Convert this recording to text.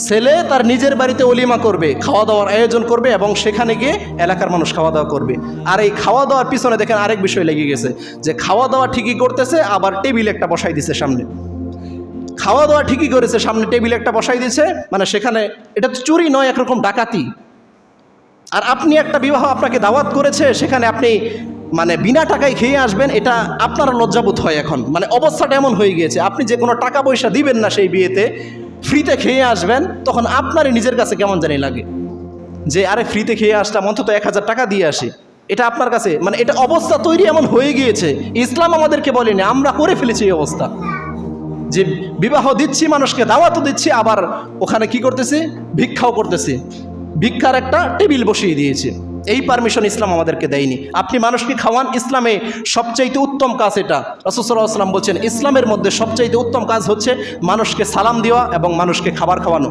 ছেলে তার নিজের বাড়িতে অলিমা করবে, খাওয়া দাওয়ার আয়োজন করবে এবং সেখানে গিয়ে এলাকার মানুষ খাওয়া দাওয়া করবে। আর এই খাওয়া দাওয়ার পিছনে দেখেন আরেক বিষয় লেগে গেছে, যে খাওয়া দাওয়া ঠিকই করতেছে, আবার টেবিল একটা বসাই দিছে সামনে। খাওয়া দাওয়া ঠিকই করেছে, সামনে টেবিল একটা বসাই দিছে, মানে সেখানে এটা তো চুরি নয়, একরকম ডাকাতি। আর আপনি একটা বিবাহ আপনাকে দাওয়াত করেছে, সেখানে আপনি মানে বিনা টাকায় খেয়ে আসবেন, এটা আপনার লজ্জাবোধ হয় এখন। মানে অবস্থাটা এমন হয়ে গিয়েছে, আপনি যে কোনো টাকা পয়সা দিবেন না সেই বিয়েতে, ফ্রিতে খেয়ে আসবেন, তখন আপনারই নিজের কাছে কেমন জানি লাগে যে আরে ফ্রিতে খেয়ে আসলাম, অন্তত 1000 টাকা দিয়ে আসি। এটা আপনার কাছে মানে এটা অবস্থা তৈরি এমন হয়ে গিয়েছে। ইসলাম আমাদেরকে বলেনি, আমরা করে ফেলেছি এই অবস্থা, যে বিবাহ দিচ্ছি, মানুষকে দাওয়াতও দিচ্ছি, আবার ওখানে কি করতেছি, ভিক্ষাও করতেছি, ভিক্ষার একটা টেবিল বসিয়ে দিয়েছে। এই পারমিশন ইসলাম আমাদেরকে দেয়নি। আপনি মানুষকে খাওয়ান, ইসলামে সবচাইতে উত্তম কাজ এটা। রাসূল সাল্লাল্লাহু আলাইহি ওয়াসাল্লাম বলছেন, ইসলামের মধ্যে সবচাইতে উত্তম কাজ হচ্ছে মানুষকে সালাম দেওয়া এবং মানুষকে খাবার খাওয়ানো।